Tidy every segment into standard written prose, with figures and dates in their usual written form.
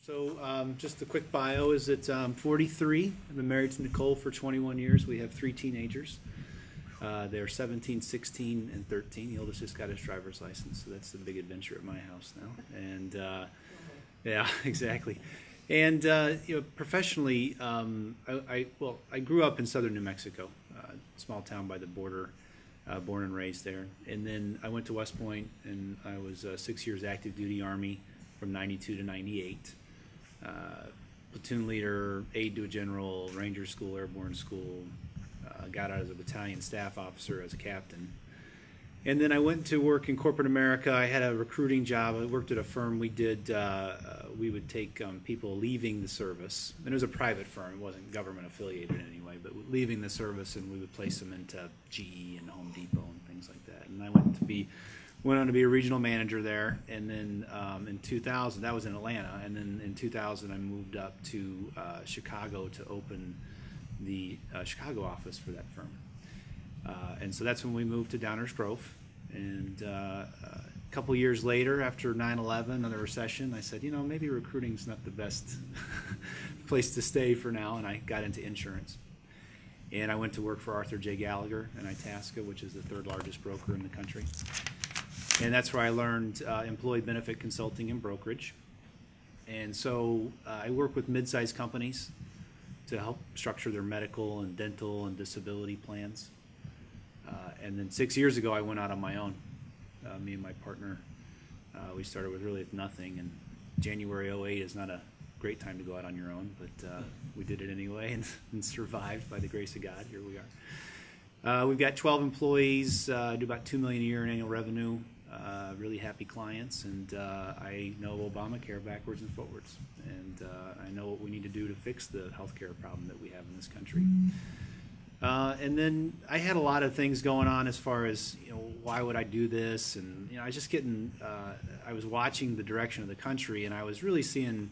So just a quick bio is that I'm 43. I've been married to Nicole for 21 years. We have three teenagers. They're 17, 16, and 13. The oldest just got his driver's license, so that's the big adventure at my house now. And yeah, exactly. And professionally, I grew up in southern New Mexico, small town by the border, born and raised there. And then I went to West Point, and I was 6 years active duty Army from 92 to 98. Platoon leader, aide to a general, Ranger School, Airborne School, got out as a battalion staff officer as a captain. And then I went to work in corporate America. I had a recruiting job. I worked at a firm. We would take people leaving the service. And it was a private firm. It wasn't government affiliated in any way, but leaving the service, and we would place them into GE and Home Depot and things like that. And I went on to be a regional manager there. And then in 2000, that was in Atlanta. And then in 2000, I moved up to Chicago to open the Chicago office for that firm. And so that's when we moved to Downers Grove. And a couple years later, after 9/11 and the recession, I said, maybe recruiting's not the best place to stay for now, and I got into insurance. And I went to work for Arthur J. Gallagher in Itasca, which is the third largest broker in the country. And that's where I learned employee benefit consulting and brokerage. And so I work with mid-sized companies to help structure their medical and dental and disability plans. And then 6 years ago, I went out on my own. Me and my partner, we started with really nothing. And January '08 is not a great time to go out on your own, but we did it anyway and survived by the grace of God. Here we are. We've got 12 employees, do about $2 million a year in annual revenue. Really happy clients, and I know Obamacare backwards and forwards, and I know what we need to do to fix the healthcare problem that we have in this country. And then I had a lot of things going on as far as why would I do this, and I was just getting I was watching the direction of the country, and I was really seeing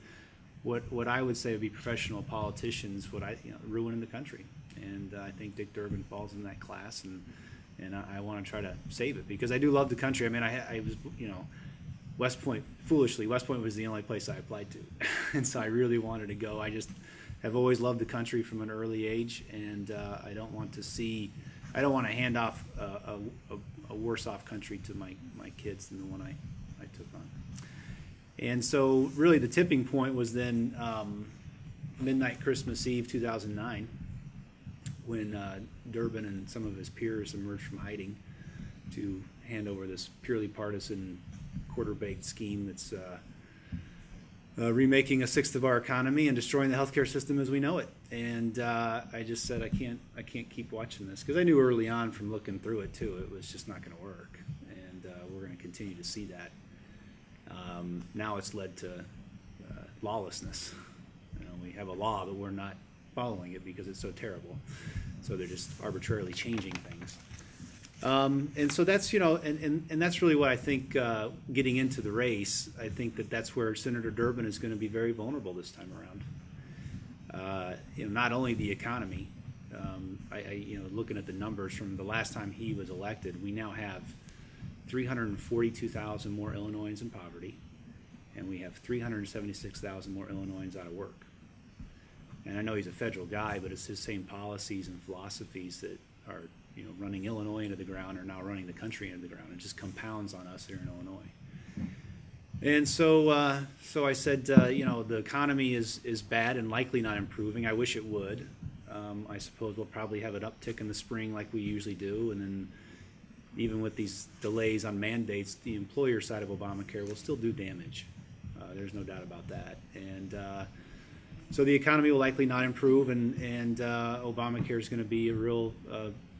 what I would say would be professional politicians ruining the country, and I think Dick Durbin falls in that class, and I want to try to save it because I do love the country. I mean, I was, West Point, foolishly, West Point was the only place I applied to. And so I really wanted to go. I just have always loved the country from an early age, and I don't want to hand off a worse off country to my kids than the one I took on. And so really the tipping point was then midnight Christmas Eve 2009. When Durbin and some of his peers emerged from hiding to hand over this purely partisan quarter-baked scheme that's remaking a sixth of our economy and destroying the healthcare system as we know it. And I just said, I can't keep watching this, because I knew early on from looking through it too, it was just not going to work, and we're going to continue to see that. Now it's led to lawlessness. We have a law, but we're not following it because it's so terrible. So they're just arbitrarily changing things. And so that's, and that's really what I think getting into the race, I think that's where Senator Durbin is going to be very vulnerable this time around. Not only the economy, looking at the numbers from the last time he was elected, we now have 342,000 more Illinoisans in poverty, and we have 376,000 more Illinoisans out of work. And I know he's a federal guy, but it's his same policies and philosophies that are, running Illinois into the ground are now running the country into the ground. It just compounds on us here in Illinois. And so I said, the economy is bad and likely not improving. I wish it would. I suppose we'll probably have an uptick in the spring like we usually do. And then even with these delays on mandates, the employer side of Obamacare will still do damage. There's no doubt about that. And so the economy will likely not improve, and Obamacare is going to be a real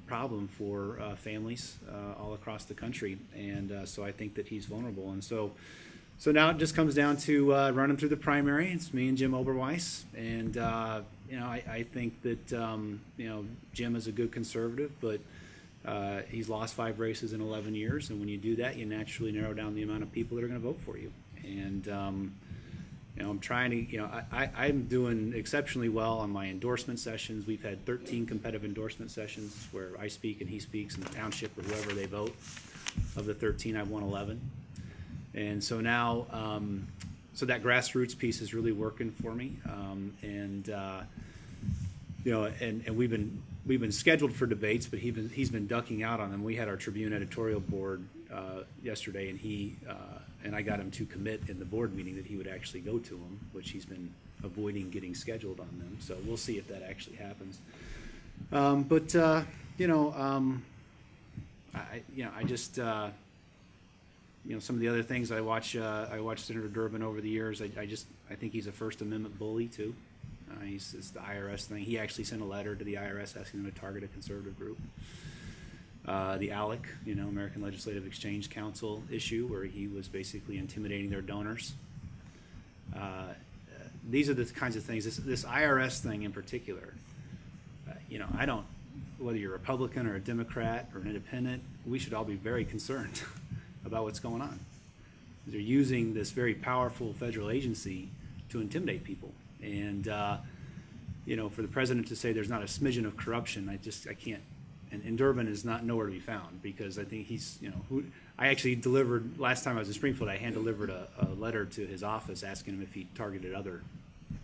problem for families all across the country. And so I think that he's vulnerable. And so now it just comes down to running through the primary. It's me and Jim Oberweis. And, I think that, Jim is a good conservative, but he's lost 5 races in 11 years. And when you do that, you naturally narrow down the amount of people that are going to vote for you. And I'm trying to, I'm doing exceptionally well on my endorsement sessions. We've had 13 competitive endorsement sessions where I speak and he speaks, and the township or whoever they vote. Of the 13, I've won 11. And so now So that grassroots piece is really working for me, you know, and we've been scheduled for debates, but he's been ducking out on them. We had our Tribune editorial board yesterday, and I got him to commit in the board meeting that he would actually go to them, which he's been avoiding getting scheduled on them. So we'll see if that actually happens. You know, I just you know, some of the other things I watch Senator Durbin over the years. I think he's a First Amendment bully too. It's the IRS thing. He actually sent a letter to the IRS asking them to target a conservative group. The ALEC, you know, American Legislative Exchange Council issue, where he was basically intimidating their donors. These are the kinds of things. This IRS thing in particular. You know, whether you're a Republican or a Democrat or an independent, we should all be very concerned about what's going on. They're using this very powerful federal agency to intimidate people. And, you know, for the president to say there's not a smidgen of corruption, I can't. And Durbin is not nowhere to be found, because I think he's, you know, I actually delivered, last time I was in Springfield, I hand-delivered a letter to his office asking him if he targeted other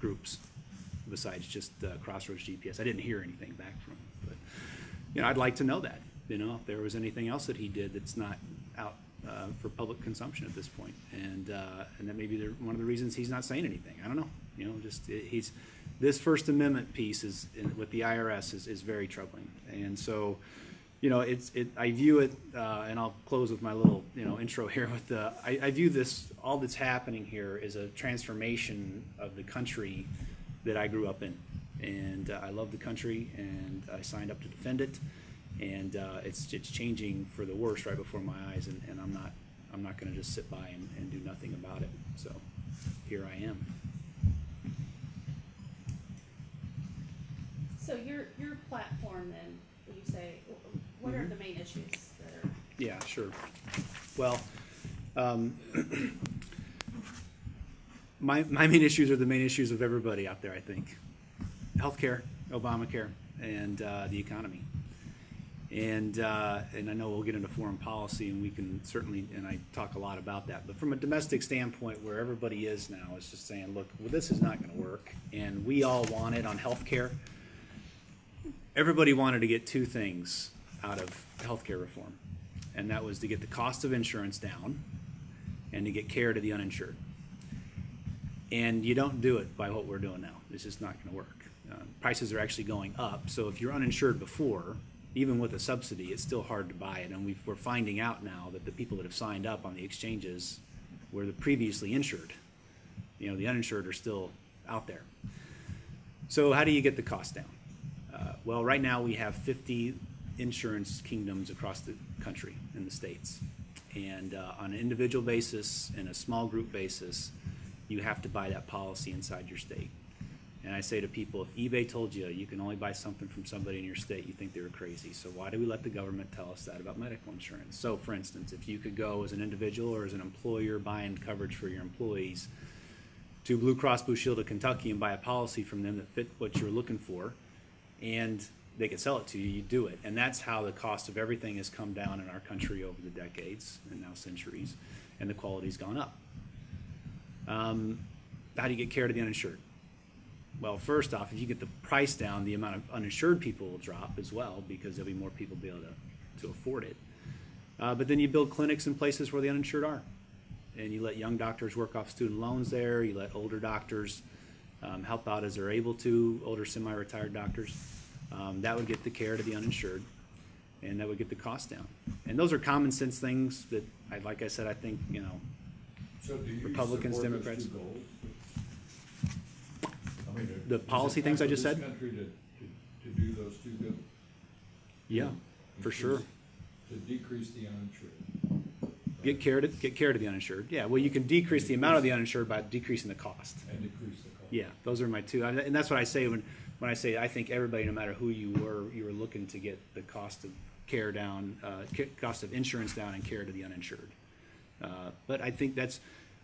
groups besides just Crossroads GPS. I didn't hear anything back from him. But, you know, I'd like to know that, you know, if there was anything else that he did that's not out for public consumption at this point, and that maybe one of the reasons he's not saying anything. I don't know. You know, just this First Amendment piece with the IRS is very troubling, and so, you know, I view it, and I'll close with my little, you know, intro here with I view all that's happening here as a transformation of the country that I grew up in, and I love the country, and I signed up to defend it. And it's changing for the worse right before my eyes, and I'm not going to just sit by and do nothing about it. So here I am. So your platform, then, when you say, what are the main issues that are? Yeah, sure. Well, my main issues are the main issues of everybody out there, I think. Healthcare, Obamacare, and the economy. And I know we'll get into foreign policy, and we can certainly, and I talk a lot about that. But from a domestic standpoint, where everybody is now is just saying, look, well, this is not going to work. And we all want it on health care. Everybody wanted to get two things out of health care reform, and that was to get the cost of insurance down and to get care to the uninsured. And you don't do it by what we're doing now. It's just not going to work. Prices are actually going up. So if you're uninsured before, even with a subsidy, it's still hard to buy it. And we're finding out now that the people that have signed up on the exchanges were the previously insured. You know, the uninsured are still out there. So how do you get the cost down? Well, right now we have 50 insurance kingdoms across the country in the states. And on an individual basis and a small group basis, you have to buy that policy inside your state. And I say to people, if eBay told you you can only buy something from somebody in your state, you think they were crazy. So why do we let the government tell us that about medical insurance? So, for instance, if you could go as an individual or as an employer buying coverage for your employees to Blue Cross Blue Shield of Kentucky and buy a policy from them that fit what you're looking for, and they could sell it to you, you do it. And that's how the cost of everything has come down in our country over the decades and now centuries, and the quality's gone up. How do you get care to the uninsured? Well, first off, if you get the price down, the amount of uninsured people will drop as well, because there'll be more people be able to afford it. But then you build clinics in places where the uninsured are. And you let young doctors work off student loans there. You let older doctors help out as they're able to, older semi-retired doctors. That would get the care to the uninsured, and that would get the cost down. And those are common sense things that, like I said, I think, you know, so do you Republicans, support Democrats. Those two goals? I mean, The policy things I just said? Country to do those two goals? Yeah, for sure. To decrease the uninsured. Get care to the uninsured. Yeah, well, you can decrease the amount of the uninsured by decreasing the cost. And decrease the cost. Yeah, those are my two. And that's what I say when I say I think everybody, no matter who you were looking to get the cost of care down, cost of insurance down, and care to the uninsured. But I think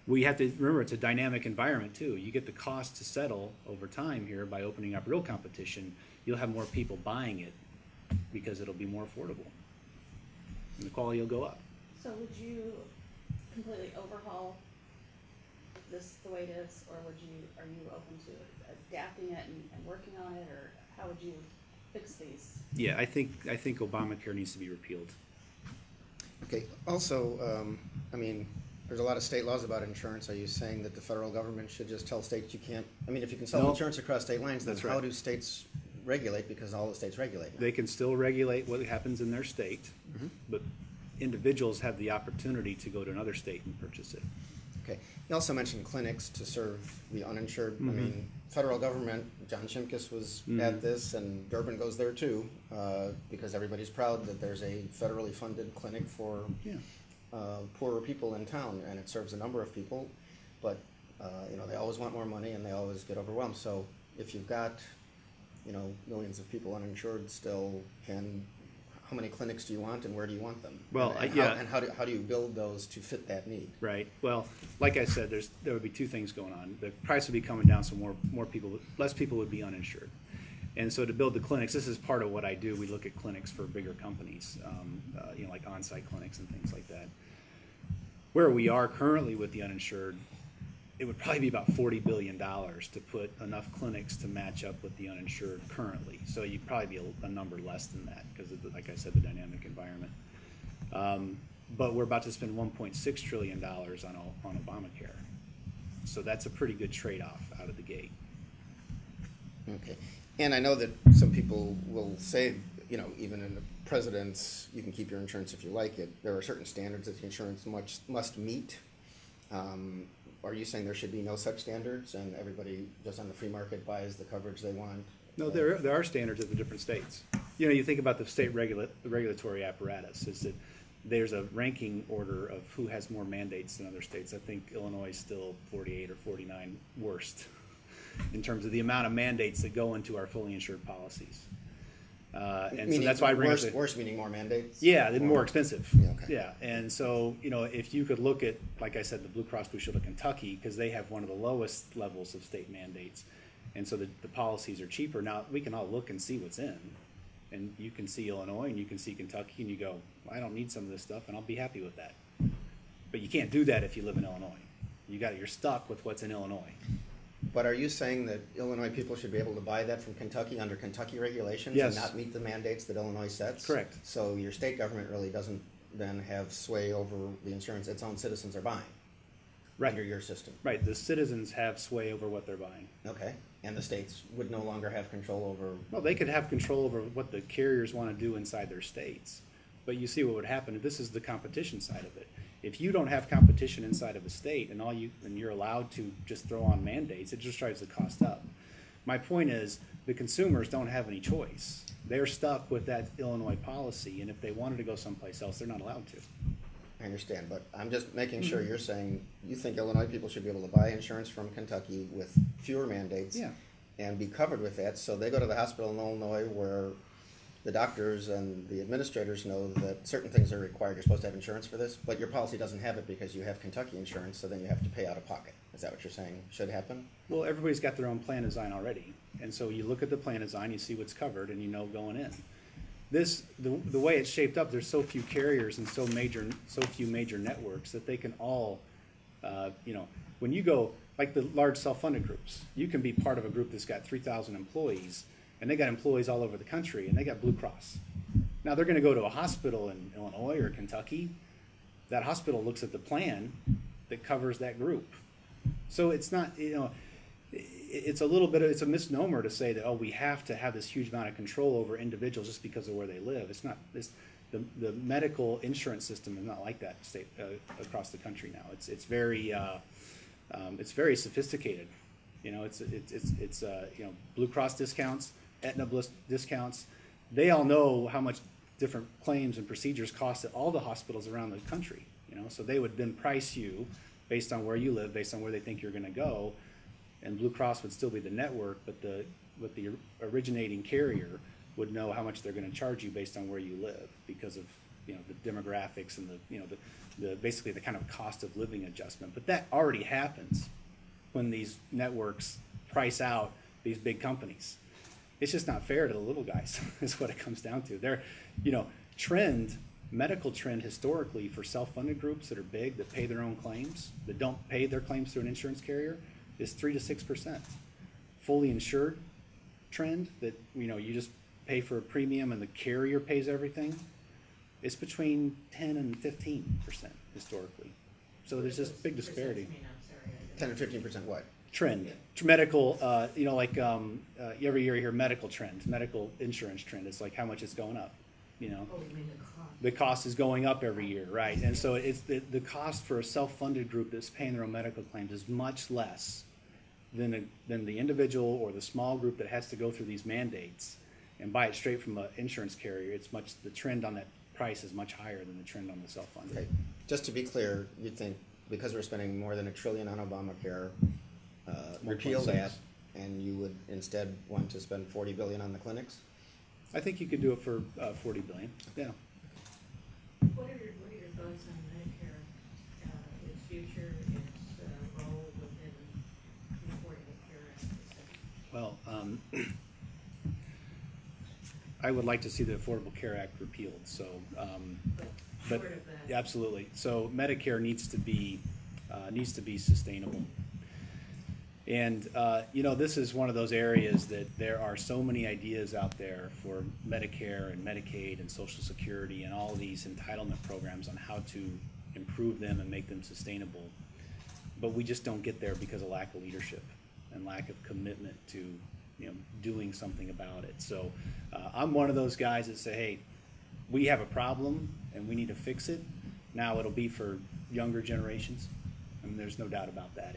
we have to remember it's a dynamic environment too. You get the cost to settle over time here by opening up real competition. You'll have more people buying it because it'll be more affordable, and the quality will go up. So would you completely overhaul this the way it is, or are you open to adapting it and working on it, or how would you fix these? Yeah, I think Obamacare needs to be repealed. Okay, also, I mean, there's a lot of state laws about insurance. Are you saying that the federal government should just tell states you can't, I mean, if you can sell No. insurance across state lines, then That's how right. do states regulate? Because all the states regulate now. They can still regulate what happens in their state, but individuals have the opportunity to go to another state and purchase it. Okay, you also mentioned clinics to serve the uninsured. I mean, federal government, John Shimkus was at this, and Durbin goes there too, because everybody's proud that there's a federally funded clinic for Yeah. poorer people in town, and it serves a number of people, but, you know, they always want more money and they always get overwhelmed. So if you've got, you know, millions of people uninsured still, how many clinics do you want and where do you want them? Well, and how do you build those to fit that need? Right. Well, like I said, there would be two things going on. The price would be coming down, so less people would be uninsured. And so to build the clinics, this is part of what I do. We look at clinics for bigger companies, you know, like on-site clinics and things like that. Where we are currently with the uninsured, it would probably be about $40 billion to put enough clinics to match up with the uninsured currently. So you'd probably be a number less than that because of, like I said, the dynamic environment. But we're about to spend $1.6 trillion on Obamacare. So that's a pretty good trade-off out of the gate. Okay. And I know that some people will say, you know, even in the president's, you can keep your insurance if you like it. There are certain standards that the insurance must meet. Are you saying there should be no such standards and everybody just on the free market buys the coverage they want? No, there are standards at the different states. You know, you think about the state regulatory apparatus, is that there's a ranking order of who has more mandates than other states. I think Illinois is still 48 or 49 worst in terms of the amount of mandates that go into our fully insured policies. And Meaning so that's why I bring worse, up worse meaning more mandates? yeah, they're more expensive. Yeah, okay. Yeah, and so, you know, if you could look at, like I said, the Blue Cross Blue Shield of Kentucky, because they have one of the lowest levels of state mandates, and so the policies are cheaper. Now, we can all look and see what's in, and you can see Illinois, and you can see Kentucky, and you go, I don't need some of this stuff, and I'll be happy with that. But you can't do that if you live in Illinois. You're stuck with what's in Illinois. But are you saying that Illinois people should be able to buy that from Kentucky under Kentucky regulations Yes. and not meet the mandates that Illinois sets? Correct. So your state government really doesn't then have sway over the insurance its own citizens are buying Right. under your system? Right, the citizens have sway over what they're buying. Okay. And the states would no longer have control over... Well, they could have control over what the carriers want to do inside their states. But you see what would happen. This is the competition side of it. If you don't have competition inside of a state and you're allowed to just throw on mandates, it just drives the cost up. My point is the consumers don't have any choice. They're stuck with that Illinois policy, and if they wanted to go someplace else, they're not allowed to. I understand, but I'm just making sure you're saying you think Illinois people should be able to buy insurance from Kentucky with fewer mandates Yeah. and be covered with that, so they go to the hospital in Illinois where the doctors and the administrators know that certain things are required. You're supposed to have insurance for this, but your policy doesn't have it because you have Kentucky insurance, so then you have to pay out of pocket. Is that what you're saying should happen? Well, everybody's got their own plan design already. And so you look at the plan design, you see what's covered, and you know going in. The way it's shaped up, there's so few carriers and so few major networks that they can all, you know, when you go, like the large self-funded groups, you can be part of a group that's got 3,000 employees, and they got employees all over the country, and they got Blue Cross. Now they're going to go to a hospital in Illinois or Kentucky. That hospital looks at the plan that covers that group. So it's not, you know, it's a misnomer to say that, oh, we have to have this huge amount of control over individuals just because of where they live. It's not. The medical insurance system is not like that across the country now. It's very sophisticated. You know, it's you know, Blue Cross discounts, Aetna discounts. They all know how much different claims and procedures cost at all the hospitals around the country. You know, so they would then price you based on where you live, based on where they think you're going to go, and Blue Cross would still be the network, but the originating carrier would know how much they're going to charge you based on where you live because of, you know, the demographics and the basically the kind of cost of living adjustment. But that already happens when these networks price out these big companies. It's just not fair to the little guys is what it comes down to. They're, you know, trend medical trend historically for self-funded groups that are big, that pay their own claims, that don't pay their claims through an insurance carrier, is 3 to 6%. Fully insured trend, that you just pay for a premium and the carrier pays everything, it's between 10 and 15% historically. So there's this big disparity. 10 and 15% what? Trend, medical, every year you hear medical trend, medical insurance trend. It's like how much it's going up, Oh, you mean the cost? The cost is going up every year, right? And so it's the cost for a self-funded group that's paying their own medical claims is much less than the individual or the small group that has to go through these mandates and buy it straight from an insurance carrier. The trend on that price is much higher than the trend on the self-funded. Okay. Just to be clear, you think because we're spending more than $1 trillion on Obamacare, repeal 1.6. that, and you would instead want to spend $40 billion on the clinics? I think you could do it for $40 billion. Yeah. What are your thoughts on Medicare, its future, its role within the Affordable Care Act? Well, I would like to see the Affordable Care Act repealed. So, but Short of that. absolutely. So Medicare needs to be sustainable. And this is one of those areas that there are so many ideas out there for Medicare and Medicaid and Social Security and all these entitlement programs on how to improve them and make them sustainable. But we just don't get there because of lack of leadership and lack of commitment to doing something about it. So I'm one of those guys that say, hey, we have a problem and we need to fix it. Now it'll be for younger generations. I mean, there's no doubt about that.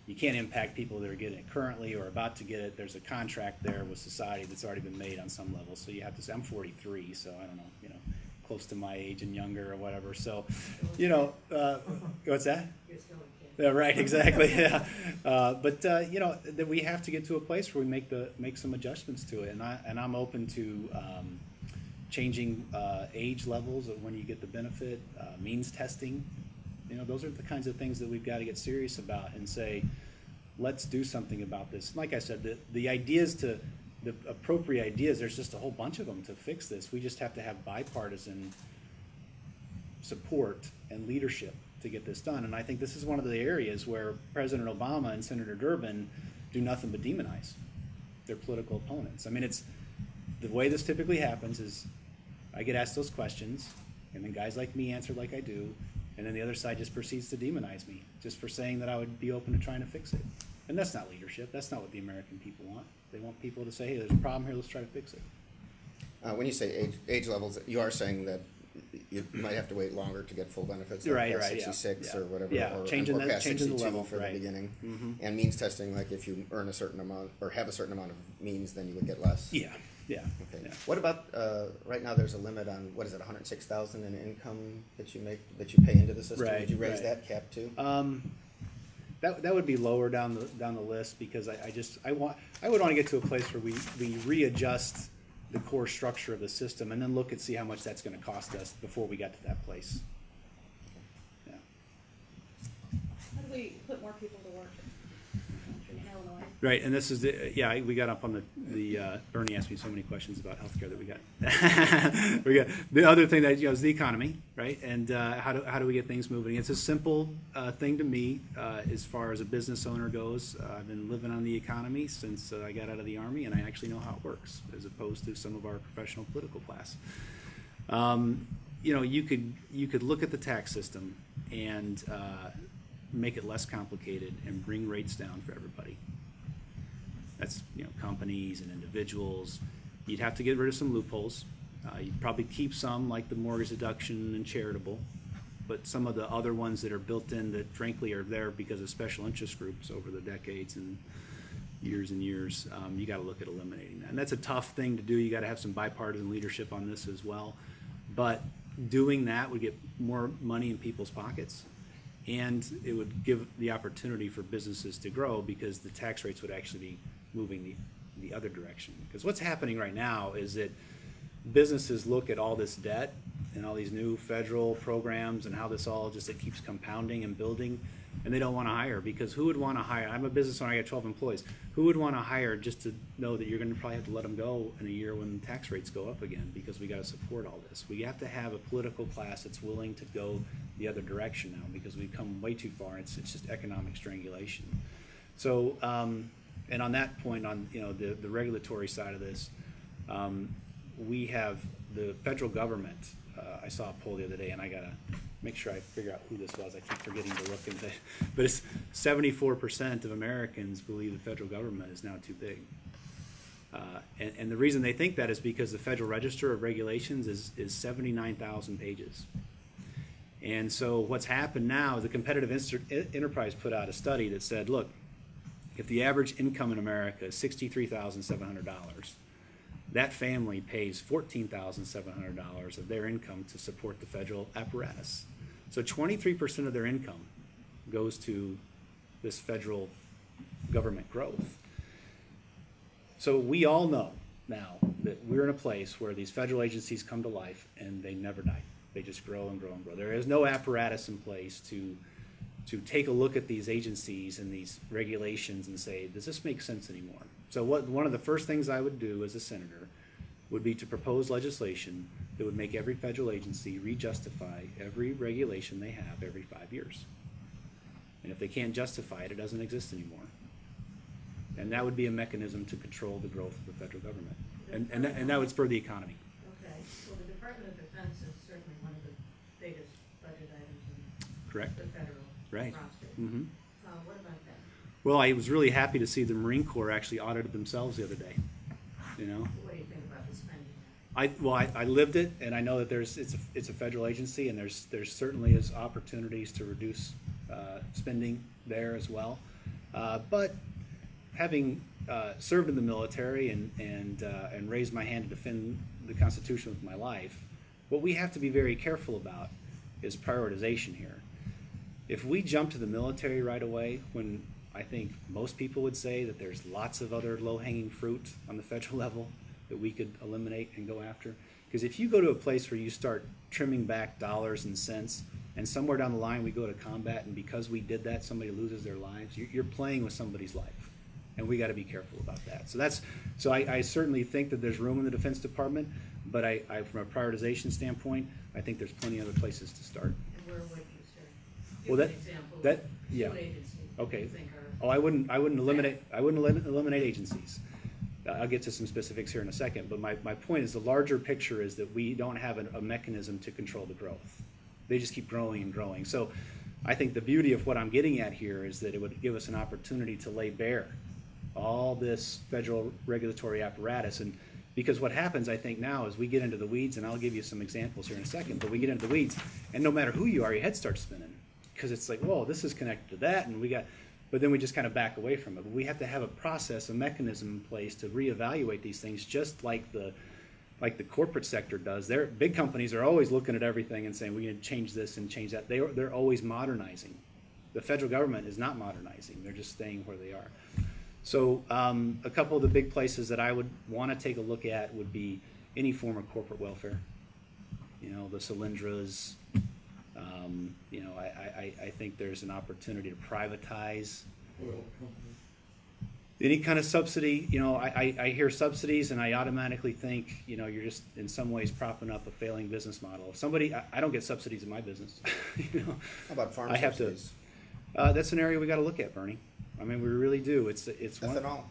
You can't impact people that are getting it currently or about to get it. There's a contract there with society that's already been made on some level. So you have to say, I'm 43, so I don't know, close to my age and younger or whatever. So, what's that? You're still a kid. Yeah, right, exactly. Yeah, but that we have to get to a place where we make some adjustments to it, and I'm open to changing age levels of when you get the benefit, means testing. Those are the kinds of things that we've got to get serious about and say, let's do something about this. Like I said, the appropriate ideas, there's just a whole bunch of them to fix this. We just have to have bipartisan support and leadership to get this done. And I think this is one of the areas where President Obama and Senator Durbin do nothing but demonize their political opponents. I mean, it's the way this typically happens is I get asked those questions, and then guys like me answer like I do, and then the other side just proceeds to demonize me just for saying that I would be open to trying to fix it. And that's not leadership. That's not what the American people want. They want people to say, hey, there's a problem here, let's try to fix it. When you say age levels, you are saying that you might have to wait longer to get full benefits, like Right, past yeah. 66 Yeah. or whatever, Yeah, or changing or past the 62 level, for the right. beginning. Mhm. And means testing, like if you earn a certain amount or have a certain amount of means, then you would get less. Yeah. Okay. Yeah. What about right now? There's a limit on what is it, 106,000 in income that you pay into the system. Right, Would you raise right. that cap too? That would be lower down the list because I would want to get to a place where we readjust the core structure of the system and then look and see how much that's going to cost us before we got to that place. Yeah. How do we put more people to work in Illinois? Right, and this is we got up on the Bernie asked me so many questions about healthcare that we got. We got the other thing that is the economy, right? And how do we get things moving? It's a simple thing to me as far as a business owner goes. I've been living on the economy since I got out of the Army, and I actually know how it works, as opposed to some of our professional political class. You could look at the tax system and make it less complicated and bring rates down for everybody. That's companies and individuals. You'd have to get rid of some loopholes. You'd probably keep some, like the mortgage deduction and charitable, but some of the other ones that are built in that frankly are there because of special interest groups over the decades and years, you got to look at eliminating that. And that's a tough thing to do. You got to have some bipartisan leadership on this as well. But doing that would get more money in people's pockets, and it would give the opportunity for businesses to grow because the tax rates would actually be moving the other direction. Because what's happening right now is that businesses look at all this debt and all these new federal programs and how this all it keeps compounding and building, and they don't want to hire, because who would want to hire? I'm a business owner, I got 12 employees. Who would want to hire just to know that you're going to probably have to let them go in a year when tax rates go up again, because we got to support all this. We have to have a political class that's willing to go the other direction now, because we've come way too far. It's just economic strangulation. So, and on that point, on the regulatory side of this, we have the federal government. I saw a poll the other day, and I gotta make sure I figure out who this was. I keep forgetting to look into it. But it's 74% of Americans believe the federal government is now too big. And the reason they think that is because the Federal Register of Regulations is 79,000 pages. And so what's happened now, the Competitive Enterprise put out a study that said, look, if the average income in America is $63,700, that family pays $14,700 of their income to support the federal apparatus. So 23% of their income goes to this federal government growth. So we all know now that we're in a place where these federal agencies come to life and they never die. They just grow and grow and grow. There is no apparatus in place to take a look at these agencies and these regulations and say, does this make sense anymore? So one of the first things I would do as a senator would be to propose legislation that would make every federal agency re-justify every regulation they have every 5 years. And if they can't justify it, it doesn't exist anymore. And that would be a mechanism to control the growth of the federal government. And that would spur the economy. Okay, well, the Department of Defense is certainly one of the biggest budget items in Correct. the federal Right. roster. Mm-hmm. What about that? Well, I was really happy to see the Marine Corps actually audited themselves the other day. You know, What do you think about the spending there? I lived it, and I know that it's a federal agency, and there's certainly is opportunities to reduce spending there as well. But having served in the military and raised my hand to defend the Constitution with my life, what we have to be very careful about is prioritization here. If we jump to the military right away, when I think most people would say that there's lots of other low-hanging fruit on the federal level that we could eliminate and go after. Because if you go to a place where you start trimming back dollars and cents, and somewhere down the line we go to combat, and because we did that, somebody loses their lives, you're playing with somebody's life. And we got to be careful about that. So I certainly think that there's room in the Defense Department, but I from a prioritization standpoint, I think there's plenty of other places to start. And where would you start? Well, Give an example. that yeah. Two agencies Okay. you think are. Oh, I wouldn't eliminate agencies. I'll get to some specifics here in a second, but my point is the larger picture is that we don't have a mechanism to control the growth. They just keep growing and growing. So I think the beauty of what I'm getting at here is that it would give us an opportunity to lay bare all this federal regulatory apparatus. And because what happens, I think, now is we get into the weeds, and I'll give you some examples here in a second, but we get into the weeds, and no matter who you are, your head starts spinning. Because it's like, whoa, this is connected to that, and but then we just kind of back away from it. But we have to have a process, a mechanism in place to reevaluate these things, just like the corporate sector does. Big companies are always looking at everything and saying, we need to change this and change that. They're always modernizing. The federal government is not modernizing. They're just staying where they are. So a couple of the big places that I would want to take a look at would be any form of corporate welfare. You know, the Solyndras. You know, I think there's an opportunity to privatize Oil company. any kind of subsidy. You know, I hear subsidies and I automatically think, you know, you're just in some ways propping up a failing business model. If somebody, I don't get subsidies in my business. You know, How about farm I have subsidies? that's an area we got to look at, Bernie. I mean, we really do. It's Ethanol.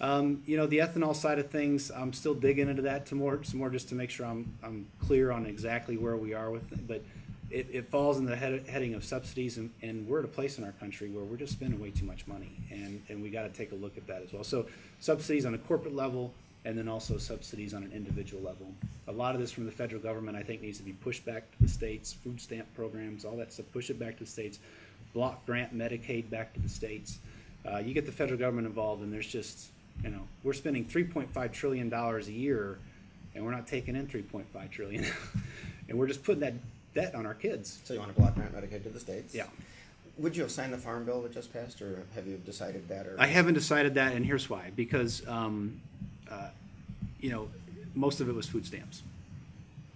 You know, the ethanol side of things, I'm still digging into that some more just to make sure I'm clear on exactly where we are with it. But it falls in the heading of subsidies, and we're at a place in our country where we're just spending way too much money, and we got to take a look at that as well. So subsidies on a corporate level, and then also subsidies on an individual level. A lot of this from the federal government, I think, needs to be pushed back to the states. Food stamp programs, all that stuff, push it back to the states. Block grant Medicaid back to the states. You get the federal government involved, and there's just, you know, we're spending $3.5 trillion a year, and we're not taking in $3.5 trillion, and we're just putting that debt on our kids. So you want to block grant Medicaid to the states? Yeah. Would you have signed the farm bill that just passed, or have you decided that? Or I haven't decided that, and here's why. Because, you know, most of it was food stamps,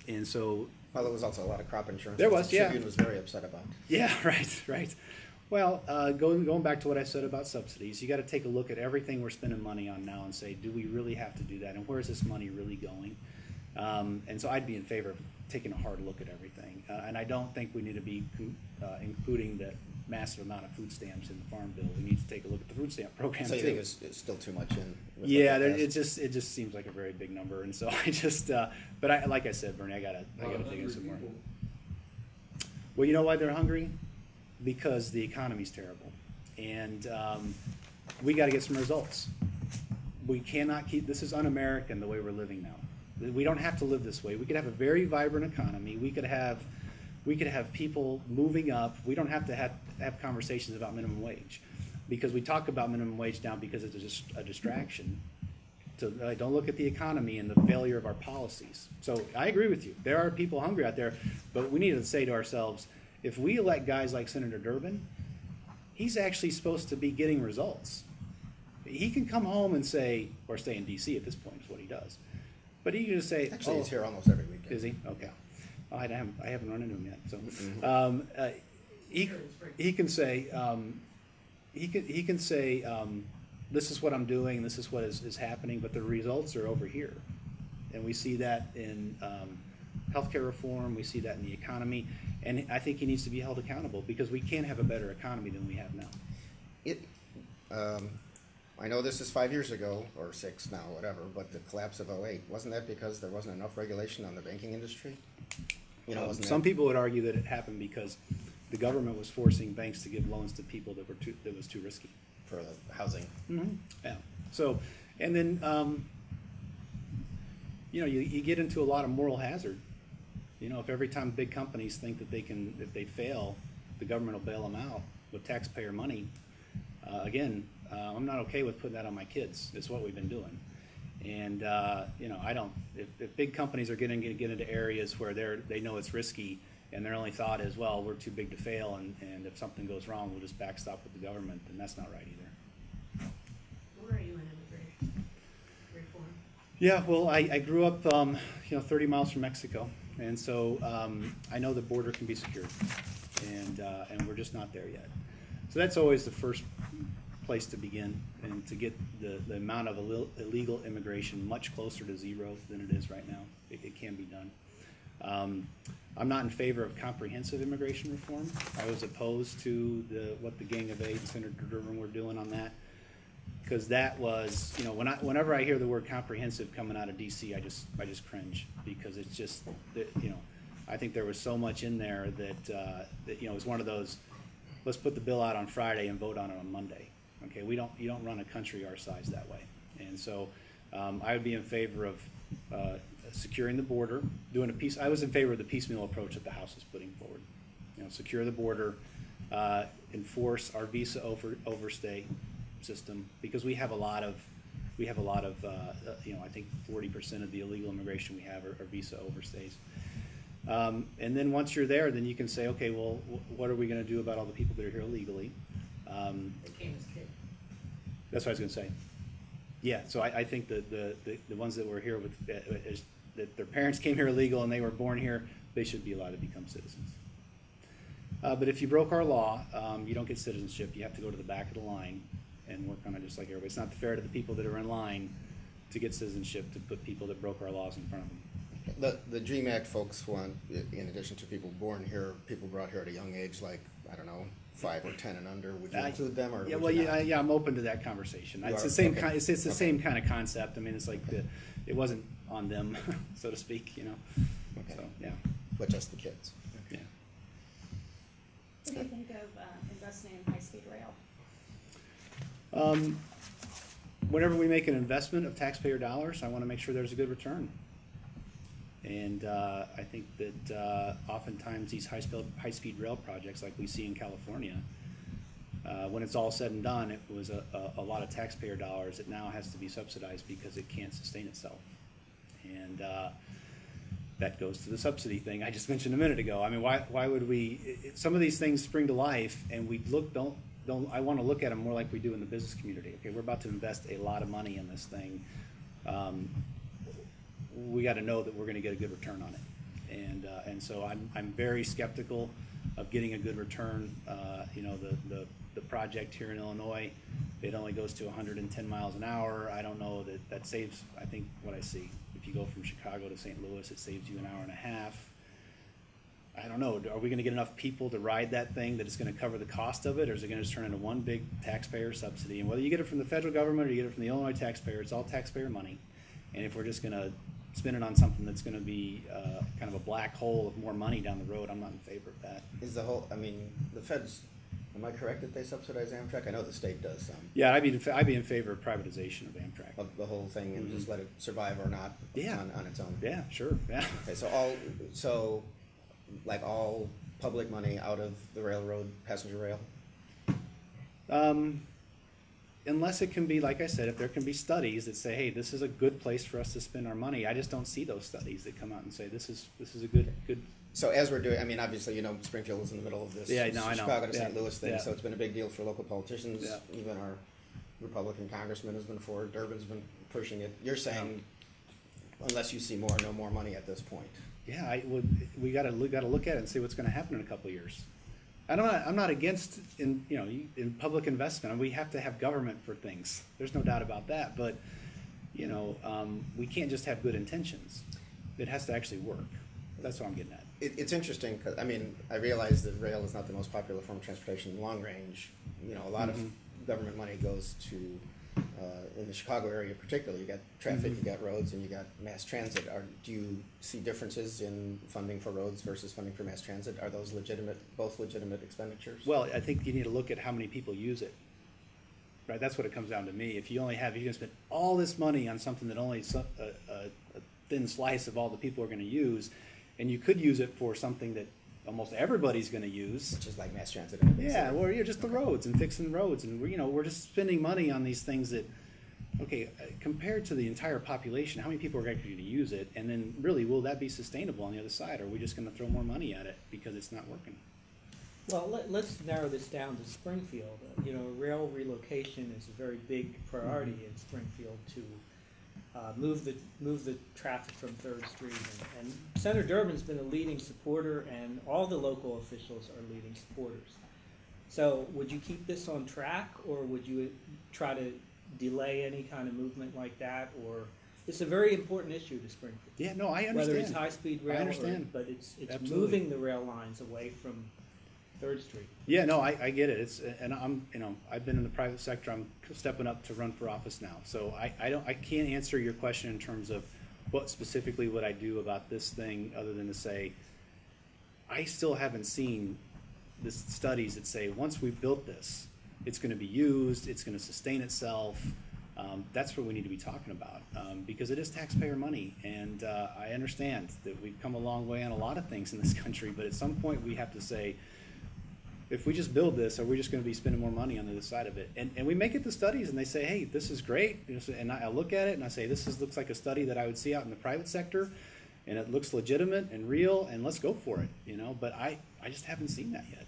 and so. Well, there was also a lot of crop insurance. There which was, the yeah. Tribune was very upset about. Yeah, right. Well, going back to what I said about subsidies, you got to take a look at everything we're spending money on now and say, do we really have to do that, and where is this money really going? And so I'd be in favor of taking a hard look at everything, and I don't think we need to be including the massive amount of food stamps in the farm bill. We need to take a look at the food stamp program So you too. think it's still too much in? with what Yeah, they it passed? just seems like a very big number, and so I just, like I said, Bernie, I gotta dig in some more. People- Well, you know why they're hungry? Because the economy's terrible, and we got to get some results. We cannot keep this is un-American the way we're living now. We don't have to live this way. We could have a very vibrant economy. We could have people moving up. We don't have to have conversations about minimum wage, because we talk about minimum wage now because it's just a distraction. So don't look at the economy and the failure of our policies. So I agree with you. There are people hungry out there, but we need to say to ourselves, if we elect guys like Senator Durbin, he's actually supposed to be getting results. He can come home and say, or stay in D.C. at this point is what he does. But he can just say, Actually, he's here almost every weekend. Is he? Okay. Oh, I haven't run into him yet. So he can say, he can say, this is what I'm doing, this is what is happening, but the results are over here. And we see that in healthcare reform, we see that in the economy, and I think he needs to be held accountable, because we can have a better economy than we have now. I know this is 5 years ago, or 6 now, whatever, but the collapse of '08, wasn't that because there wasn't enough regulation on the banking industry? You know, wasn't Some that- people would argue that it happened because the government was forcing banks to give loans to people that was too risky. for the housing. Yeah. So, and then, you get into a lot of moral hazard. If every time big companies think that if they fail, the government will bail them out with taxpayer money, again, I'm not okay with putting that on my kids. It's what we've been doing. And, I don't, if big companies are get into areas where they know it's risky, and their only thought is, well, we're too big to fail, and if something goes wrong, we'll just backstop with the government, then that's not right either. Where are you in immigration reform? Yeah, well, I grew up, 30 miles from Mexico, and so I know the border can be secured, and we're just not there yet. So that's always the first place to begin, and to get the amount of illegal immigration much closer to zero than it is right now. It can be done. I'm not in favor of comprehensive immigration reform. I was opposed to what the Gang of Eight and Senator Durbin were doing on that, because that was, whenever I hear the word comprehensive coming out of DC, I just cringe, because it's just that, I think there was so much in there that it was one of those, let's put the bill out on Friday and vote on it on Monday. Okay, you don't run a country our size that way, and so I would be in favor of securing the border, I was in favor of the piecemeal approach that the House was putting forward. Secure the border, enforce our visa overstay system, because we have a lot of I think 40% of the illegal immigration we have are visa overstays. And then once you're there, then you can say, okay, well, what are we going to do about all the people that are here illegally? They came as kids. That's what I was going to say. Yeah, so I think that the ones that were here with that their parents came here illegal and they were born here, they should be allowed to become citizens. But if you broke our law, you don't get citizenship. You have to go to the back of the line and work on it just like everybody. It's not fair to the people that are in line to get citizenship to put people that broke our laws in front of them. The DREAM Act folks want, in addition to people born here, people brought here at a young age, like, I don't know, 5 or 10 and under. Would you include them, or Yeah, would well, you not? I'm open to that conversation. You It's are? the same Okay. kind. It's the Okay. same kind of concept. I mean, it's like it wasn't on them, so to speak. Okay. So yeah, But just the kids. yeah. What do you think of investing in high-speed rail? Whenever we make an investment of taxpayer dollars, I want to make sure there's a good return. And I think that oftentimes these high-speed rail projects, like we see in California, when it's all said and done, it was a lot of taxpayer dollars that now has to be subsidized because it can't sustain itself. And that goes to the subsidy thing I just mentioned a minute ago. I mean, why would we? Some of these things spring to life, and we don't. I want to look at them more like we do in the business community. Okay, we're about to invest a lot of money in this thing. We got to know that we're going to get a good return on it, and so I'm very skeptical of getting a good return. You know, the project here in Illinois, it only goes to 110 miles an hour. I don't know that saves, I think what I see, if you go from Chicago to St. Louis, it saves you an hour and a half. I don't know, are we gonna get enough people to ride that thing that it's gonna cover the cost of it, or is it gonna just turn into one big taxpayer subsidy? And whether you get it from the federal government or you get it from the Illinois taxpayer, it's all taxpayer money. And if we're just gonna spend it on something that's gonna be kind of a black hole of more money down the road, I'm not in favor of that. Is the whole, I mean, the feds, am I correct that they subsidize Amtrak? I know the state does some, Yeah, I'd be in favor of privatization of Amtrak. of the whole thing, and just let it survive or not Yeah. on its own. Yeah, sure, yeah. Okay, so like all public money out of the railroad, passenger rail? Unless it can be, like I said, if there can be studies that say, hey, this is a good place for us to spend our money. I just don't see those studies that come out and say, this is a good. So as we're doing, I mean, obviously, you know, Springfield is in the middle of this Yeah, no, I know. Chicago to Yeah. St. Louis thing, Yeah. so it's been a big deal for local politicians. Yeah. Even our Republican congressman has been for it, Durbin's been pushing it. You're saying, unless you see more, no more money at this point. Yeah, we gotta look at it and see what's gonna happen in a couple of years. I'm not against in public investment, and we have to have government for things. There's no doubt about that, but we can't just have good intentions. It has to actually work. That's what I'm getting at. It's interesting, because, I mean, I realize that rail is not the most popular form of transportation in long range. You know, a lot of government money goes to, in the Chicago area particularly, you got traffic, you got roads, and you got mass transit. Do you see differences in funding for roads versus funding for mass transit? Are those both legitimate expenditures? Well, I think you need to look at how many people use it. Right, that's what it comes down to me. If you're gonna spend all this money on something that only a thin slice of all the people are gonna use, and you could use it for something that almost everybody's gonna use. Which is like mass transit in a big Yeah, city. well, you're just the roads and fixing roads, and we're just spending money on these things that, okay, compared to the entire population, how many people are actually gonna use it? And then really, will that be sustainable on the other side? Or are we just gonna throw more money at it because it's not working? Well, let's narrow this down to Springfield. You know, rail relocation is a very big priority in Springfield to move the traffic from 3rd Street. And Senator Durbin's been a leading supporter, and all the local officials are leading supporters. So would you keep this on track, or would you try to delay any kind of movement like that? Or it's a very important issue to Springfield. Yeah, no, I understand. Whether it's high-speed rail, I understand. but it's Absolutely. moving the rail lines away from 3rd Street. Yeah, no, I get it. And I've been in the private sector. I'm stepping up to run for office now. So I can't answer your question in terms of what specifically would I do about this thing, other than to say, I still haven't seen the studies that say once we've built this, it's going to be used, it's going to sustain itself. That's what we need to be talking about, because it is taxpayer money, and I understand that we've come a long way on a lot of things in this country, but at some point we have to say, if we just build this, are we just going to be spending more money on the other side of it? And we make it to studies, and they say, hey, this is great, and I look at it and I say, looks like a study that I would see out in the private sector, and it looks legitimate and real, and let's go for it, but I just haven't seen that yet.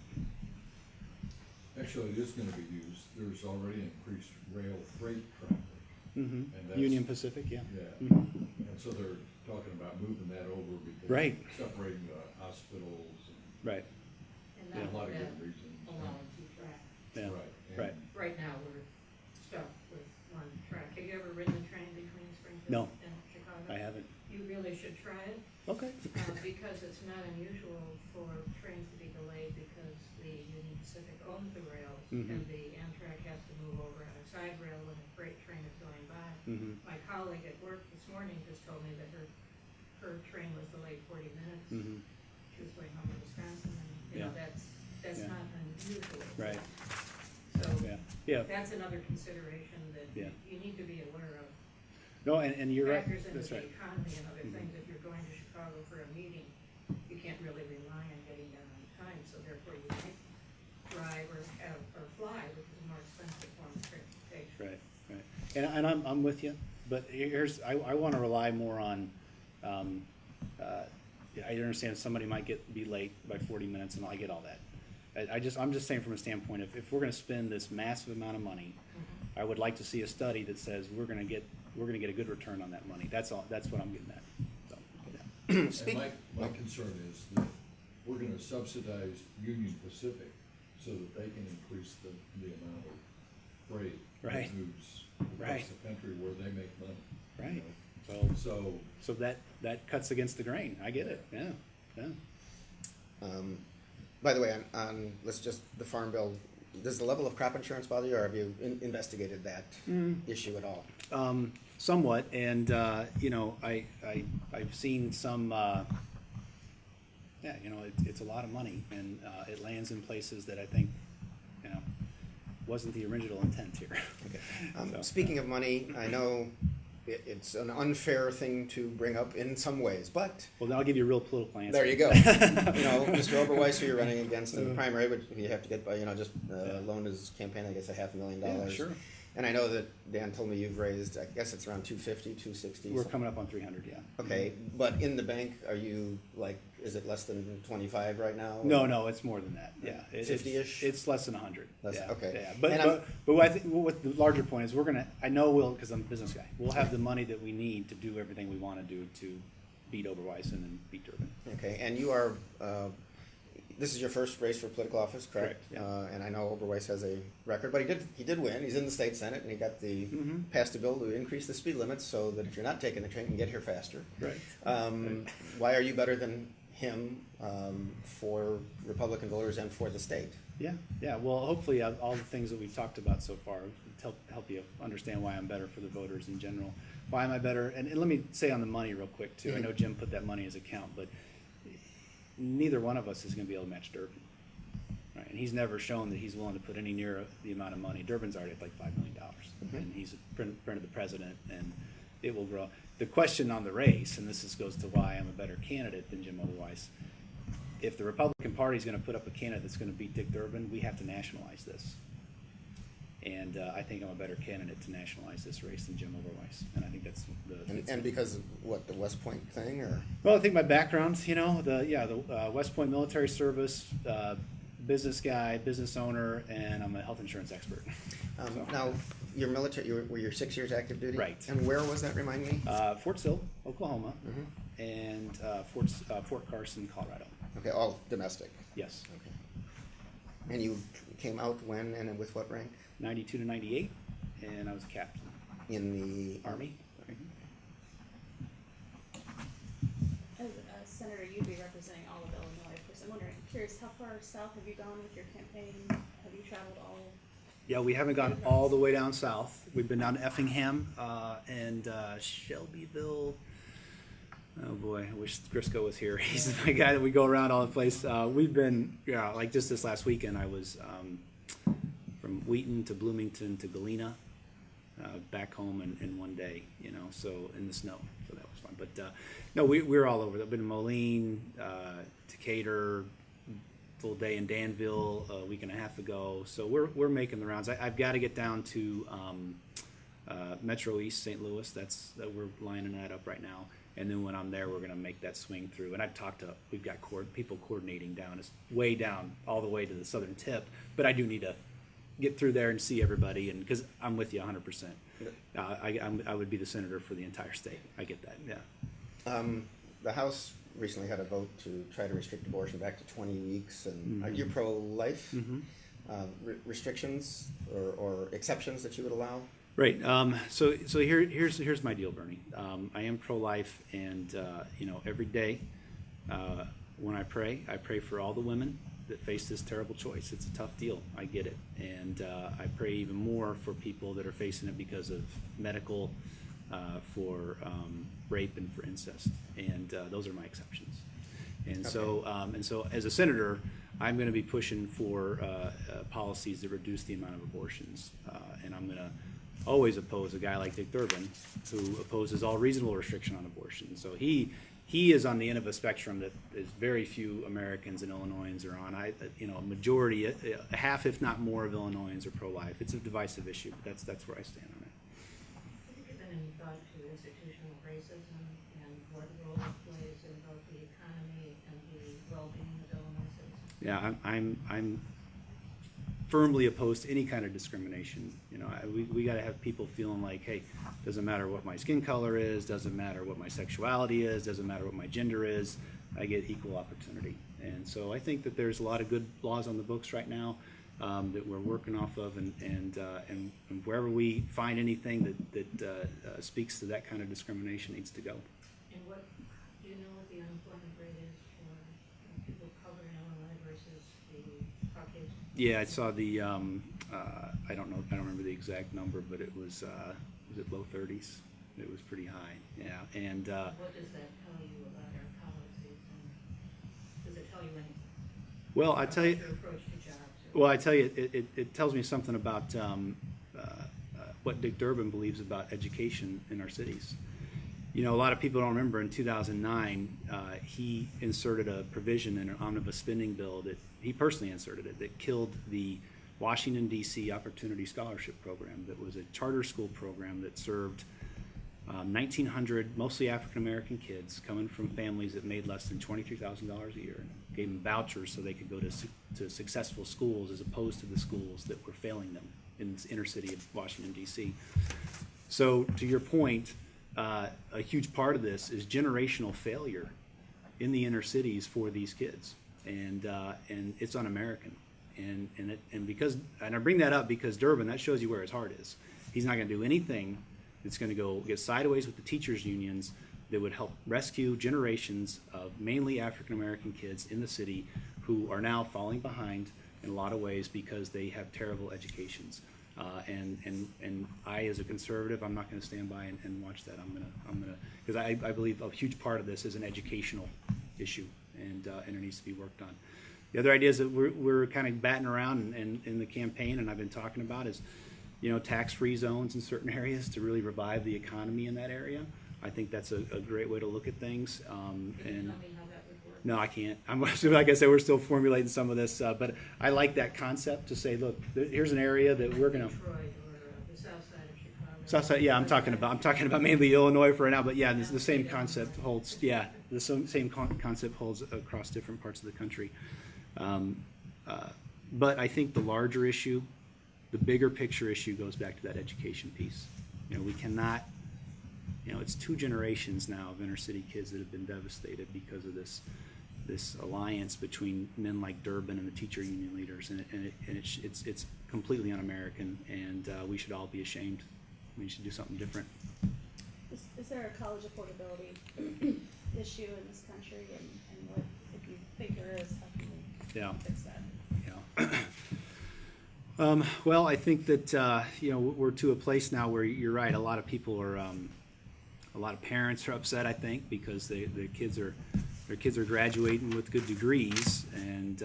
Actually, it is gonna be used. There's already increased rail freight traffic. And that's- Union Pacific, yeah. Yeah, Mhm. and so they're talking about moving that over because Right. separating the hospitals Right, And and not a lot of that good reasons. allowing 2 tracks. yeah, Right. and- right. Right now, we're stuck with 1 track. Have you ever ridden a train between Springfield No. and Chicago? I haven't. You really should try it, Okay. because it's not unusual for trains to be delayed because the Union Pacific owns the rails, and the Amtrak has to move over on a side rail when a freight train is going by. Mm-hmm. My colleague at work this morning just told me that her train was delayed 40 minutes. Mm-hmm. She was going home to Wisconsin, and, Yeah. that's Yeah. not unusual. Right. So, Yeah. Yeah. that's another consideration that Yeah. you need to be aware of. No, and you're right. Factors into That's the right. economy and other things. If you're going to Chicago for a meeting, you can't really rely on getting there on time, so therefore you might drive or fly, which is a more expensive form of transportation. Right, right. And I'm with you, but I want to rely more on, I understand somebody might be late by 40 minutes, and I get all that. I'm just saying from a standpoint of, if we're going to spend this massive amount of money, I would like to see a study that says we're going to get a good return on that money. That's all. That's what I'm getting at. So, yeah. And my concern is that we're gonna subsidize Union Pacific so that they can increase the amount of freight Right. that moves Right. across the country where they make money. you Right. know. So, So, so that cuts against the grain. I get it. Yeah. Yeah. By the way, on let's just the farm bill. Does the level of crop insurance bother you, or have you investigated that issue at all? Somewhat, and you know, I've seen some. Yeah, you know, it's a lot of money, and it lands in places that I think, you know, wasn't the original intent here. Okay. So, Speaking of money, I know it's an unfair thing to bring up in some ways, but well, then I'll give you a real political answer. there you go. You know, Mr. Oberweis, who you're running against in the primary, which you have to get by, just loaned his campaign, I guess, $500,000. Yeah, sure. And I know that Dan told me you've raised, I guess it's around 250, 260. We're coming up on 300, yeah. Okay, but in the bank, are you like, is it less than 25 right now? No, it's more than that. Yeah, 50-ish? It's less than 100. Less- yeah, okay. Yeah, And but what I think what the larger point is, I know we'll, because I'm a business guy, we'll have the money that we need to do everything we want to do to beat Oberweisen and beat Durbin. Okay, and you are, this is your first race for political office, correct? Correct, yeah. And I know Oberweis has a record, but he did win. He's in the state senate, and he got passed a bill to increase the speed limits so that if you're not taking the train, you can get here faster. Right. Why are you better than him for Republican voters and for the state? Yeah. Well, hopefully all the things that we've talked about so far help you understand why I'm better for the voters in general. Why am I better? And let me say on the money real quick too. I know Jim put that money as a count, but neither one of us is going to be able to match Durbin. Right? And he's never shown that he's willing to put any near the amount of money. Durbin's already at like $5 million, and he's a friend of the president, and it will grow. The question on the race, and this goes to why I'm a better candidate than Jim Oberweis. If the Republican Party is going to put up a candidate that's going to beat Dick Durbin, we have to nationalize this. And I think I'm a better candidate to nationalize this race than Jim Oberweis. And I think that's And because of what, the West Point thing, or? well, I think my background, the West Point military service, business guy, business owner, and I'm a health insurance expert. So, Now, your military, were you 6 years active duty? Right. And where was that, remind me? Fort Sill, Oklahoma, and Fort Carson, Colorado. Okay, all domestic. Yes, Okay. And you came out when and with what rank? 92 to 98, and I was a captain. In the Army. As a senator, you'd be representing all of Illinois. Of course, I'm curious, how far south have you gone with your campaign? Have you traveled all? Yeah, we haven't gone all the way down south. We've been down to Effingham and Shelbyville. Oh boy, I wish Grisco was here. He's my guy that we go around all the place. We've been, like just this last weekend, I was from Wheaton to Bloomington to Galena, back home in one day, so in the snow. So that was fun. But no, we're all over. I've been in Moline, Decatur, full day in Danville a week and a half ago. So we're making the rounds. I've got to get down to Metro East St. Louis. We're lining that up right now. And then when I'm there, we're going to make that swing through. And we've got people coordinating down. It's way down, all the way to the southern tip. But I do need to get through there and see everybody, and because I'm with you 100%. I would be the senator for the entire state. I get that, yeah. The House recently had a vote to try to restrict abortion back to 20 weeks. And are you pro-life? Restrictions or exceptions that you would allow? Right. So here's my deal, Bernie. I am pro-life, and every day when I pray for all the women that face this terrible choice. It's a tough deal. I get it, and I pray even more for people that are facing it because of medical, for rape and for incest, and those are my exceptions. And so as a senator, I'm going to be pushing for policies that reduce the amount of abortions, and I'm going to always oppose a guy like Dick Durbin, who opposes all reasonable restriction on abortion. So he is on the end of a spectrum that is very few Americans and Illinoisans are on. A majority, half if not more of Illinoisans are pro-life. It's a divisive issue, but that's where I stand on it. Have you given any thought to institutional racism and what role it plays in both the economy and the well-being of Illinois citizens? Yeah, I'm firmly opposed to any kind of discrimination. We got to have people feeling like, hey, doesn't matter what my skin color is, doesn't matter what my sexuality is, doesn't matter what my gender is, I get equal opportunity. And so I think that there's a lot of good laws on the books right now that we're working off of, and wherever we find anything that speaks to that kind of discrimination needs to go. And what, do you know what the unemployment rate is for people of color in Illinois versus the Caucasian? Yeah, I saw the, I don't know, I don't remember the exact number, but it was it low 30s? It was pretty high, yeah. And What does that tell you about our policies, and does it tell you anything? well, I tell you, About your approach to jobs? well, I tell you, it tells me something about what Dick Durbin believes about education in our cities. You know, a lot of people don't remember in 2009, he inserted a provision in an omnibus spending bill that he personally inserted it that killed the Washington, D.C. Opportunity Scholarship Program. That was a charter school program that served 1,900 mostly African American kids coming from families that made less than $23,000 a year. And gave them vouchers so they could go to successful schools as opposed to the schools that were failing them in the inner city of Washington, D.C. So to your point, a huge part of this is generational failure in the inner cities for these kids, and it's un-American. And I bring that up because Durbin, that shows you where his heart is. He's not going to do anything that's going to go get sideways with the teachers unions that would help rescue generations of mainly African American kids in the city who are now falling behind in a lot of ways because they have terrible educations. And I, as a conservative, I'm not going to stand by and watch that. I'm gonna because I believe a huge part of this is an educational issue, and it needs to be worked on. The other ideas that we're kind of batting around in the campaign, and I've been talking about, is, you know, tax-free zones in certain areas to really revive the economy in that area. I think that's a great way to look at things. Can you tell me how that would work? No, I can't. Like I said, we're still formulating some of this, but I like that concept to say, look, here's an area that we're going to. Detroit or the south side of Chicago. Southside, yeah, I'm talking about mainly Illinois for now, but yeah, the same concept holds. Yeah, the same concept holds across different parts of the country. But I think the larger issue, the bigger picture issue, goes back to that education piece. You know, we cannot. You know, it's 2 generations now of inner city kids that have been devastated because of this alliance between men like Durbin and the teacher union leaders, and it's completely un-American, and we should all be ashamed. We should do something different. Is there a college affordability issue in this country, and what, if you think there is, how can we fix that? Yeah. Well, I think that you know, we're to a place now where you're right. A lot of people are, a lot of parents are upset. I think because their kids are graduating with good degrees and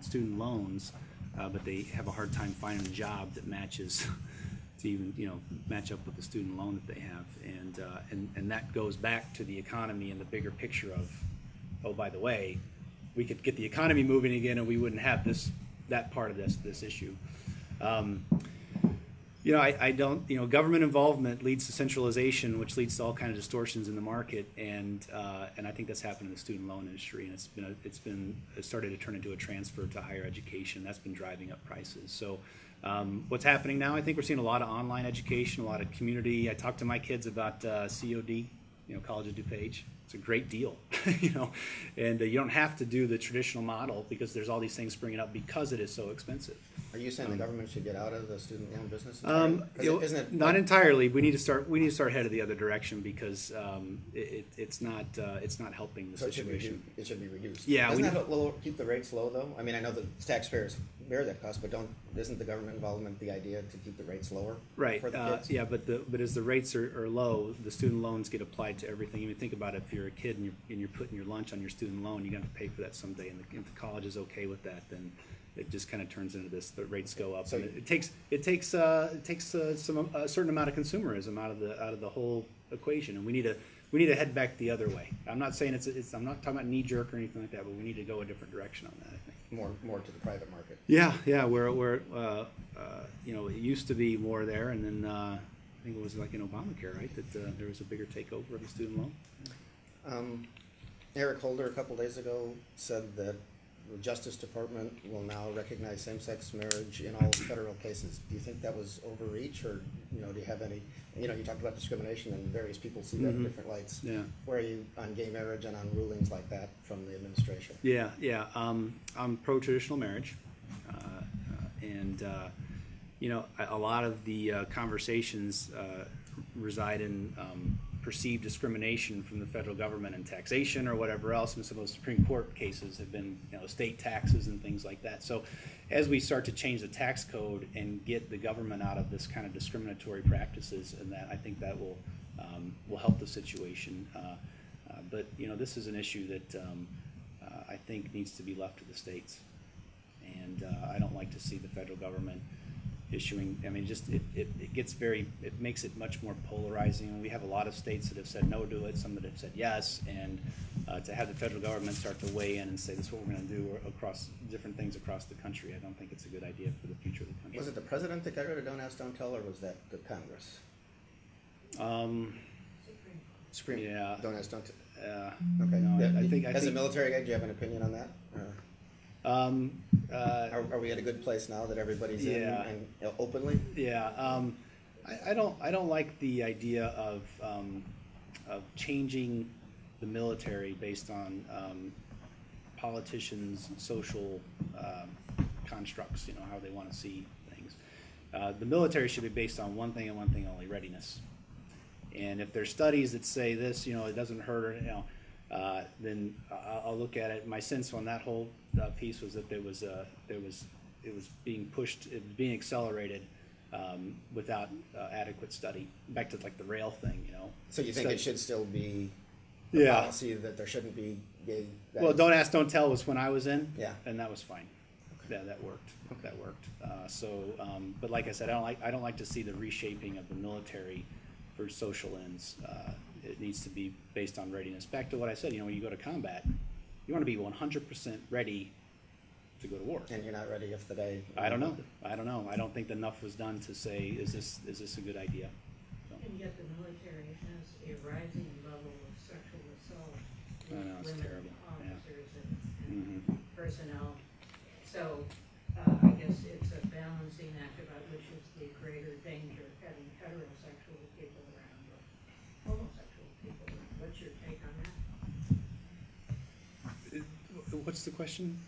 student loans, but they have a hard time finding a job that matches to even, you know, match up with the student loan that they have, and that goes back to the economy and the bigger picture of, oh, by the way, we could get the economy moving again, and we wouldn't have that part of this issue. You know, I don't. You know, government involvement leads to centralization, which leads to all kinds of distortions in the market, and I think that's happened in the student loan industry, and it's started to turn into a transfer to higher education. That's been driving up prices. So, what's happening now? I think we're seeing a lot of online education, a lot of community. I talk to my kids about COD, you know, College of DuPage. It's a great deal, you know, and you don't have to do the traditional model because there's all these things springing up because it is so expensive. Are you saying the government should get out of the student loan business? Isn't it not entirely? We need to start headed the other direction because it's not helping the situation. It should be reduced. Yeah, doesn't that keep the rates low though? I mean, I know the taxpayers bear that cost, but isn't the government involvement the idea to keep the rates lower? Right. For the kids? Yeah, but as the rates are low, the student loans get applied to everything. You think about it, if you're a kid and you're putting your lunch on your student loan, you're going to have to pay for that someday. And if the college is okay with that, then it just kind of turns into this. The rates go up. So and it takes a certain amount of consumerism out of the whole equation, and we need to head back the other way. I'm not saying I'm not talking about knee jerk or anything like that, but we need to go a different direction on that. I think more to the private market. Yeah. Where you know, it used to be more there, and then I think it was like in Obamacare, right? That there was a bigger takeover of the student loan. Eric Holder a couple days ago said that the Justice Department will now recognize same-sex marriage in all federal cases. Do you think that was overreach, or, you know, do you have any, you know, you talked about discrimination and various people see that in different lights. Yeah. Where are you on gay marriage and on rulings like that from the administration? Yeah, yeah. I'm pro-traditional marriage, and you know, a lot of the conversations reside in perceived discrimination from the federal government in taxation or whatever else. And some of those Supreme Court cases have been, you know, state taxes and things like that. So, as we start to change the tax code and get the government out of this kind of discriminatory practices, and that, I think that will help the situation. But you know, this is an issue that I think needs to be left to the states, and I don't like to see the federal government issuing. I mean, just it gets very, it makes it much more polarizing. We have a lot of states that have said no to it, some that have said yes, and to have the federal government start to weigh in and say this is what we're going to do across different things across the country, I don't think it's a good idea for the future of the country. Was it the president that got rid of Don't Ask, Don't Tell, or was that the Congress? Supreme. Yeah. Don't Ask, Don't Tell. Okay. No, I think as a military guy, do you have an opinion on that? Are we at a good place now that everybody's in and openly? Yeah. I don't like the idea of changing the military based on politicians' social constructs. You know, how they want to see things. The military should be based on one thing and one thing only: readiness. And if there's studies that say this, you know, it doesn't hurt, you know, then I'll look at it. My sense on that whole piece was that it was being pushed, it was being accelerated without adequate study. Back to like the rail thing, you know. So you think it should still be Yeah. policy that there shouldn't be gay? Well, Don't Ask, Don't Tell was when I was in, Yeah. and that was fine. Yeah, that worked. That worked. But like I said, I don't like to see the reshaping of the military for social ends. It needs to be based on readiness. Back to what I said, you know, when you go to combat, you want to be 100% ready to go to war. And you're not ready if the day. I don't know. I don't think enough was done to say, is this a good idea? So, And yet the military has a rising level of sexual assault I know, with it's women terrible. Yeah. officers and Mhm. personnel. So, I guess it's a balancing act about which is the greater danger, having heterosexual people around or homosexual people around. What's your take on that? What's the question?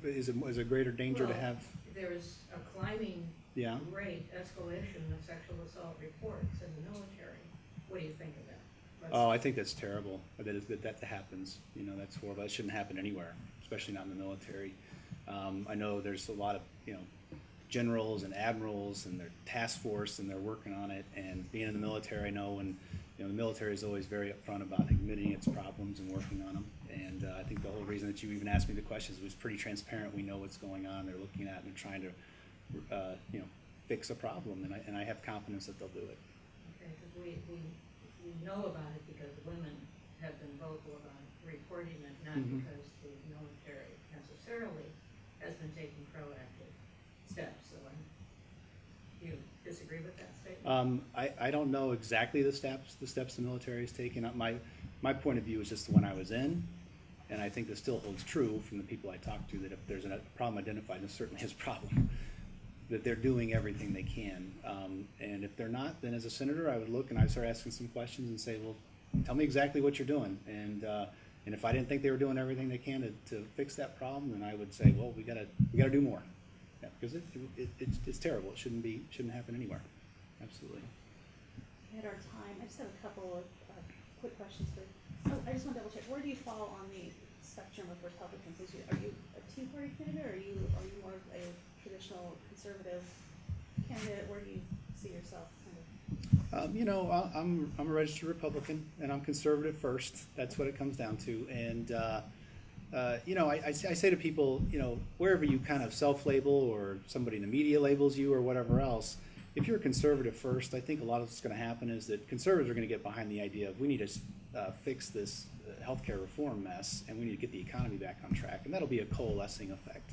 Is it greater danger to Well, have? There's a climbing Yeah. rate escalation of sexual assault reports in the military. What do you think of that? Oh, I think that's terrible. That happens. You know, that's horrible. That shouldn't happen anywhere, especially not in the military. I know there's a lot of, you know, generals and admirals and their task force, and they're working on it. And being in the military, I know, and you know, the military is always very upfront about admitting its problems and working on them. And I think the whole reason that you even asked me the questions was pretty transparent. We know what's going on. They're looking at it and they're trying to, you know, fix a problem. And I have confidence that they'll do it. Okay, because we know about it because women have been vocal about reporting it, not Mhm. because the military necessarily has been taking proactive steps. So you disagree with that statement? I don't know exactly the steps the military has taken. My point of view is just the one I was in, and I think this still holds true from the people I talk to, that if there's a problem identified, and there certainly is a problem, that they're doing everything they can. And if they're not, then as a senator, I would look and I'd start asking some questions and say, well, tell me exactly what you're doing. And if I didn't think they were doing everything they can to fix that problem, then I would say, well, we gotta do more. Yeah, because it's terrible. It shouldn't happen anywhere. Absolutely. We had our time. I just have a couple of quick questions for. Oh, I just want to double check. Where do you fall on the spectrum of Republicans? Are you a Tea Party candidate, or are you more of a traditional conservative candidate? Where do you see yourself? You know, I'm a registered Republican, and I'm conservative first. That's what it comes down to. And you know, I say to people, you know, wherever you kind of self-label or somebody in the media labels you or whatever else, if you're a conservative first, I think a lot of what's going to happen is that conservatives are going to get behind the idea of we need to fix this healthcare reform mess, and we need to get the economy back on track, and that'll be a coalescing effect.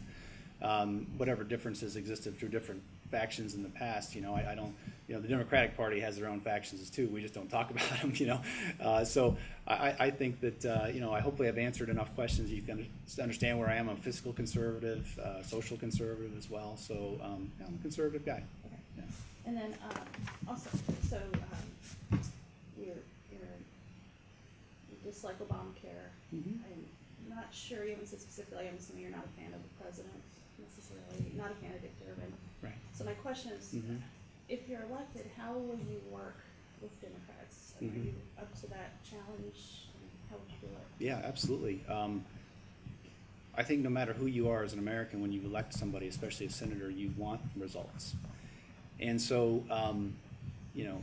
Whatever differences existed through different factions in the past. You know, I don't. You know, the Democratic Party has their own factions too. We just don't talk about them. You know, so I think that you know, I hopefully have answered enough questions. You can understand where I am. I'm a fiscal conservative, social conservative as well. So yeah, I'm a conservative guy. Okay. Yeah. And then also, so you dislike Obamacare. Mhm. I'm not sure you haven't said specifically. I'm assuming you're not a fan of the president necessarily. Not a fan of Dick Durbin. Right. So my question is, Mhm. if you're elected, how will you work with Democrats? Are Mhm. you up to that challenge? How would you do it? Yeah, absolutely. I think no matter who you are as an American, when you elect somebody, especially a senator, you want results. And so, you know,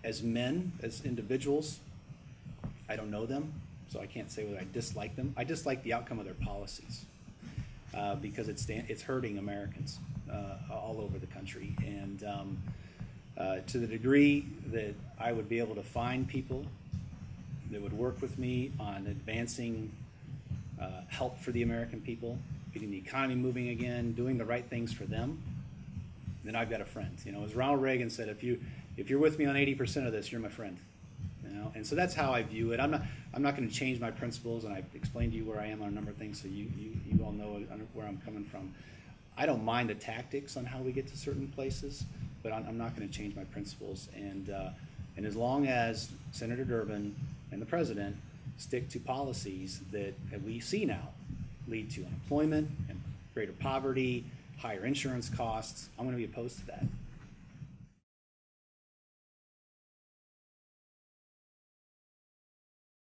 as men, as individuals, I don't know them, so I can't say whether I dislike them. I dislike the outcome of their policies because it's hurting Americans all over the country. And to the degree that I would be able to find people that would work with me on advancing help for the American people, getting the economy moving again, doing the right things for them, then I've got a friend. You know, as Ronald Reagan said, if you're with me on 80% of this, you're my friend. You know, and so that's how I view it. I'm not going to change my principles, and I've explained to you where I am on a number of things, so you all know where I'm coming from. I don't mind the tactics on how we get to certain places, but I'm not going to change my principles. And as long as Senator Durbin and the president stick to policies that we see now lead to unemployment and greater poverty, higher insurance costs, I'm going to be opposed to that.